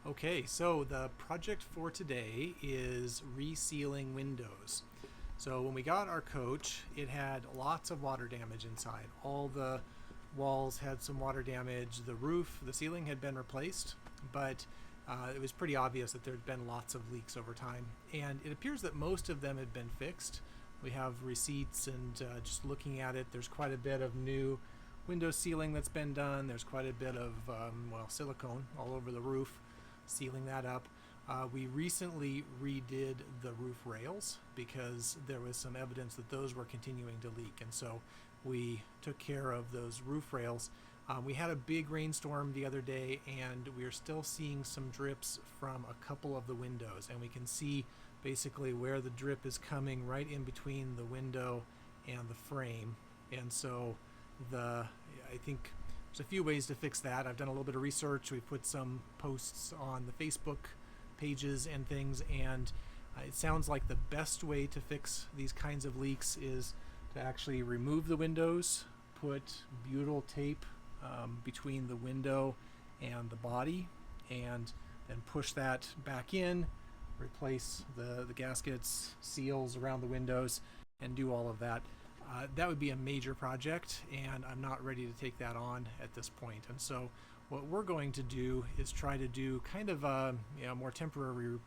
Okay, so the project for today is resealing windows. So when we got our coach, it had lots of water damage inside. All the walls had some water damage. The roof, the ceiling had been replaced, but it was pretty obvious that there had been lots of leaks over time. And it appears that most of them had been fixed. We have receipts, and just looking at it, there's quite a bit of new window sealing that's been done. There's quite a bit of, silicone all over the roof, sealing that up. We recently redid the roof rails because there was some evidence that those were continuing to leak, and so we took care of those roof rails. We had a big rainstorm the other day, and we are still seeing some drips from a couple of the windows, and we can see basically where the drip is coming right in between the window and the frame. And so I think there's a few ways to fix that. I've done a little bit of research. We've put some posts on the Facebook pages and things, and it sounds like the best way to fix these kinds of leaks is to actually remove the windows, put butyl tape between the window and the body, and then push that back in, replace the gaskets, seals around the windows, and do all of that. That would be a major project, and I'm not ready to take that on at this point. And so what we're going to do is try to do kind of a more temporary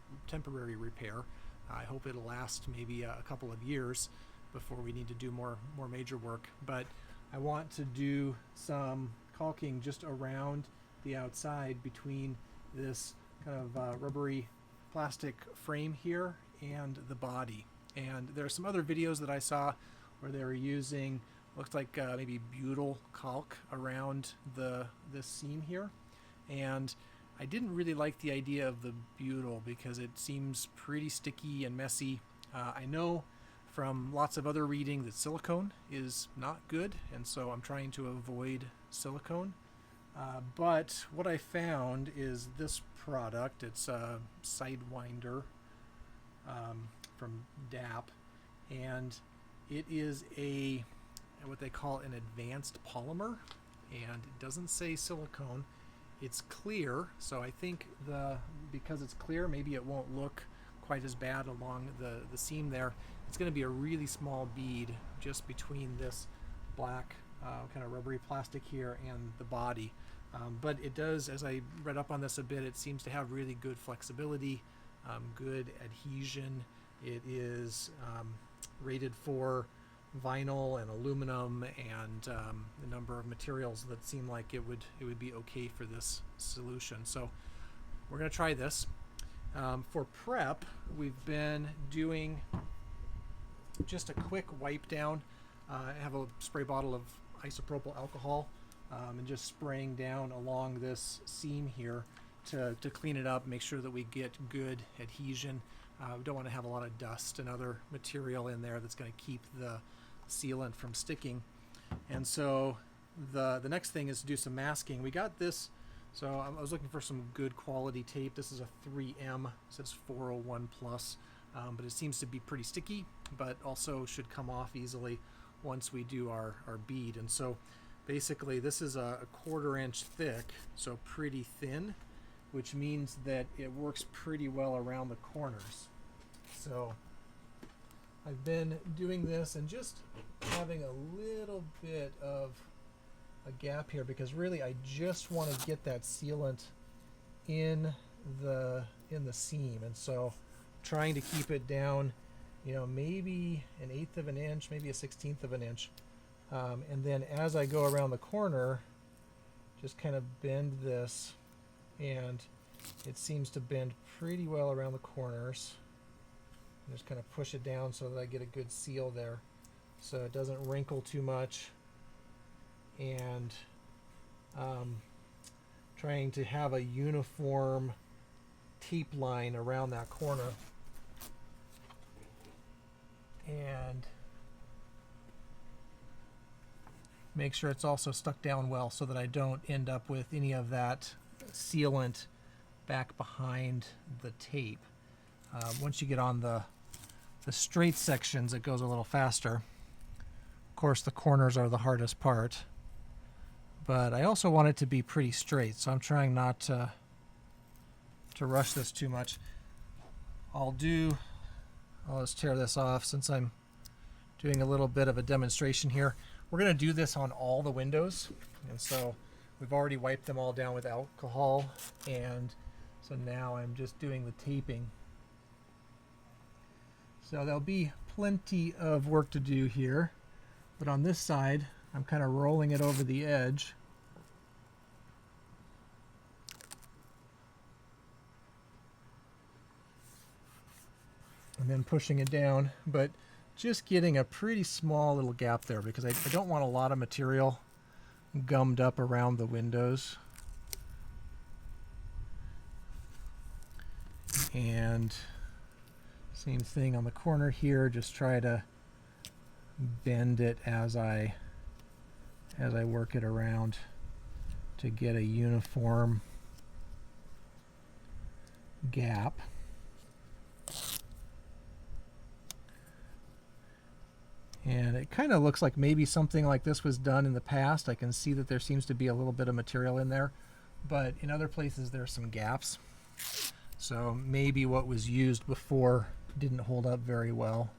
repair. I hope it'll last maybe a couple of years before we need to do more major work. But I want to do some caulking just around the outside between this kind of rubbery plastic frame here and the body. And there are some other videos that I saw where they were using, looks like maybe butyl caulk around this seam here, and I didn't really like the idea of the butyl because it seems pretty sticky and messy. I know from lots of other reading that silicone is not good, and so I'm trying to avoid silicone. But what I found is this product. It's a Sidewinder from DAP, and it is what they call an advanced polymer, and it doesn't say silicone. It's clear, so I think because it's clear, maybe it won't look quite as bad along the seam there. It's going to be a really small bead just between this black kind of rubbery plastic here and the body. But it does, as I read up on this a bit, it seems to have really good flexibility, good adhesion. It is rated for vinyl and aluminum and a number of materials that seem like it would be okay for this solution. So we're going to try this. For prep, we've been doing just a quick wipe down. I have a spray bottle of isopropyl alcohol and just spraying down along this seam here to clean it up, make sure that we get good adhesion. We don't want to have a lot of dust and other material in there that's going to keep the sealant from sticking. And so the next thing is to do some masking. We got this, so I was looking for some good quality tape. This is a 3M, it says 401 plus, but it seems to be pretty sticky, but also should come off easily once we do our bead. And so basically this is a 1/4 inch thick, so pretty thin, which means that it works pretty well around the corners. So I've been doing this and just having a little bit of a gap here because really I just want to get that sealant in the seam, and so trying to keep it down, maybe 1/8 of an inch, maybe 1/16 of an inch, and then as I go around the corner, just kind of bend this, and it seems to bend pretty well around the corners. Just kind of push it down so that I get a good seal there, so it doesn't wrinkle too much, and trying to have a uniform tape line around that corner, and make sure it's also stuck down well so that I don't end up with any of that sealant back behind the tape. Once you get on the straight sections, it goes a little faster. Of course, the corners are the hardest part, but I also want it to be pretty straight, so I'm trying not to to rush this too much. I'll just tear this off since I'm doing a little bit of a demonstration here. We're going to do this on all the windows, and so we've already wiped them all down with alcohol, and so now I'm just doing the taping. So there'll be plenty of work to do here, but on this side I'm kind of rolling it over the edge. And then pushing it down, but just getting a pretty small little gap there because I don't want a lot of material gummed up around the windows. And same thing on the corner here, just try to bend it as I work it around to get a uniform gap. And it kind of looks like maybe something like this was done in the past. I can see that there seems to be a little bit of material in there, but in other places there's some gaps. So maybe what was used before didn't hold up very well.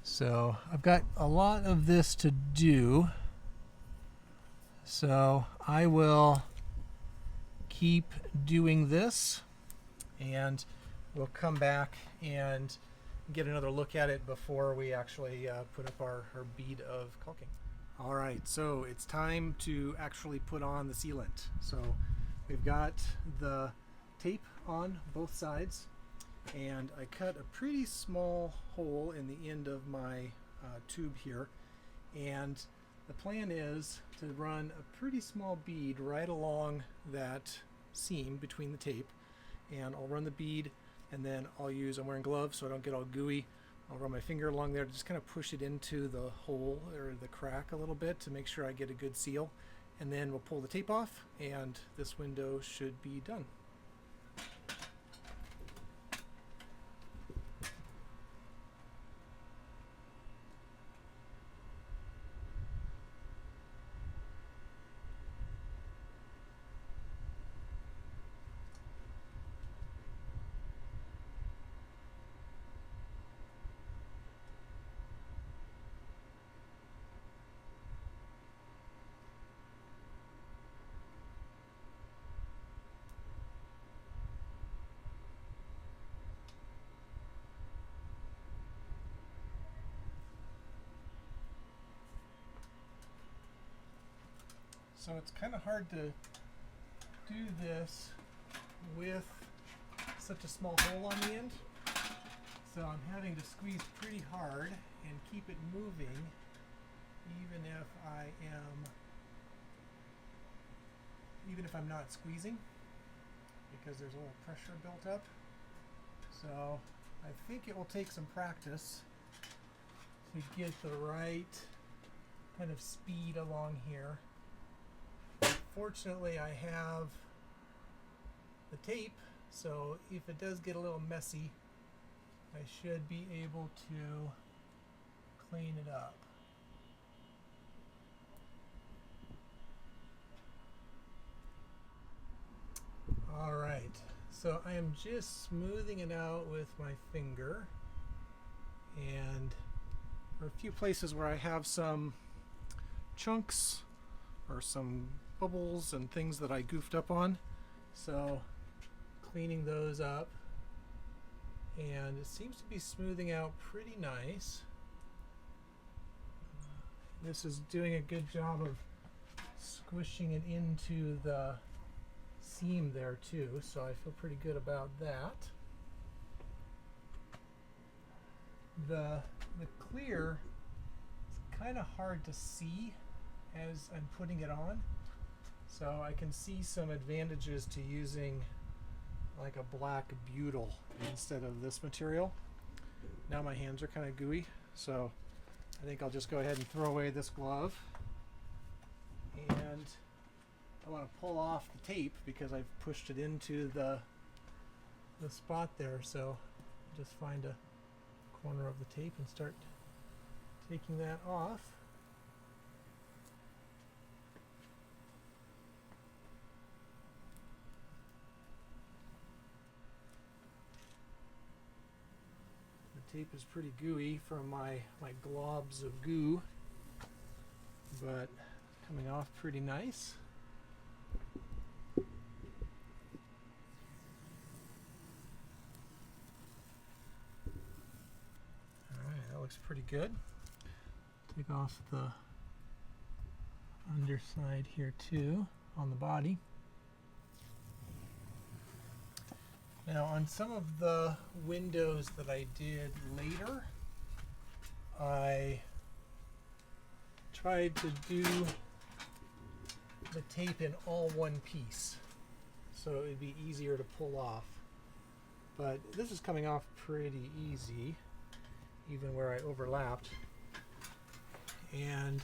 So I've got a lot of this to do. So I will keep doing this, and we'll come back and get another look at it before we actually put up our bead of caulking. All right, so it's time to actually put on the sealant. So we've got the tape on both sides, and I cut a pretty small hole in the end of my tube here, and the plan is to run a pretty small bead right along that seam between the tape, and I'll run the bead, and then I'm wearing gloves so I don't get all gooey. I'll run my finger along there to just kind of push it into the hole or the crack a little bit to make sure I get a good seal, and then we'll pull the tape off and this window should be done. So it's kind of hard to do this with such a small hole on the end. So I'm having to squeeze pretty hard and keep it moving even if I'm not squeezing, because there's a little pressure built up. So I think it will take some practice to get the right kind of speed along here. Fortunately, I have the tape, so if it does get a little messy, I should be able to clean it up. Alright, so I am just smoothing it out with my finger, and there are a few places where I have some chunks or some bubbles and things that I goofed up on, so cleaning those up, and it seems to be smoothing out pretty nice. This is doing a good job of squishing it into the seam there too, so I feel pretty good about that. The clear is kind of hard to see as I'm putting it on, so I can see some advantages to using like a black butyl instead of this material. Now my hands are kind of gooey, so I think I'll just go ahead and throw away this glove, and I want to pull off the tape because I've pushed it into the spot there, so just find a corner of the tape and start taking that off. tape is pretty gooey from my globs of goo, but coming off pretty nice. Alright, that looks pretty good. Take off the underside here too on the body. Now on some of the windows that I did later, I tried to do the tape in all one piece so it would be easier to pull off. But this is coming off pretty easy, even where I overlapped. And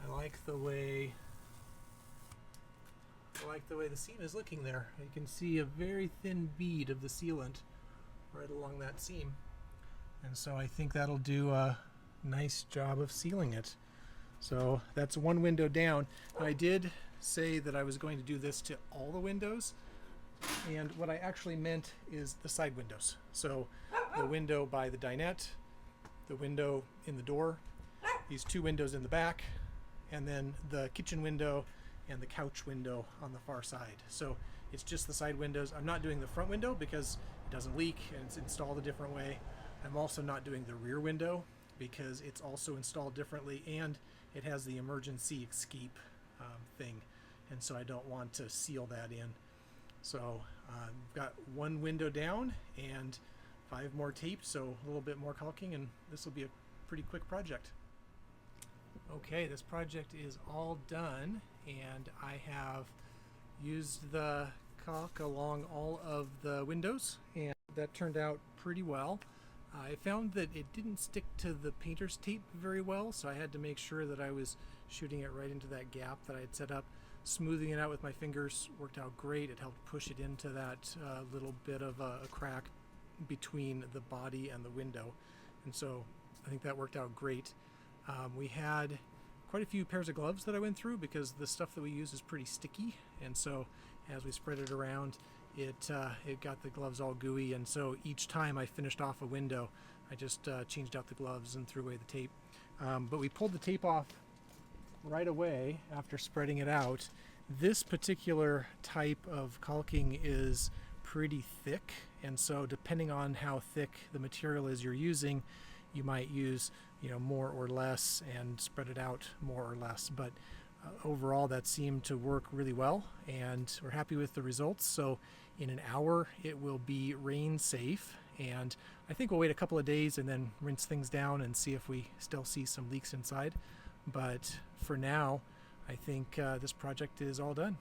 I like the way the seam is looking there. You can see a very thin bead of the sealant right along that seam. And so I think that'll do a nice job of sealing it. So that's one window down. I did say that I was going to do this to all the windows, and what I actually meant is the side windows. So the window by the dinette, the window in the door, these two windows in the back, and then the kitchen window and the couch window on the far side. So it's just the side windows. I'm not doing the front window because it doesn't leak and it's installed a different way. I'm also not doing the rear window because it's also installed differently, and it has the emergency escape thing, and so I don't want to seal that in. So I've got one window down and 5 more taped, so a little bit more caulking, and this will be a pretty quick project. Okay, this project is all done, and I have used the caulk along all of the windows, and that turned out pretty well. I found that it didn't stick to the painter's tape very well, so I had to make sure that I was shooting it right into that gap that I had set up. Smoothing it out with my fingers worked out great. It helped push it into that little bit of a crack between the body and the window, and so I think that worked out great. We had quite a few pairs of gloves that I went through because the stuff that we use is pretty sticky, and so as we spread it around, it got the gloves all gooey, and so each time I finished off a window, I just changed out the gloves and threw away the tape. But we pulled the tape off right away after spreading it out. This particular type of caulking is pretty thick, and so depending on how thick the material is you're using, you might use more or less and spread it out more or less. But overall that seemed to work really well, and we're happy with the results. So in an hour it will be rain safe, and I think we'll wait a couple of days and then rinse things down and see if we still see some leaks inside. But for now I think this project is all done.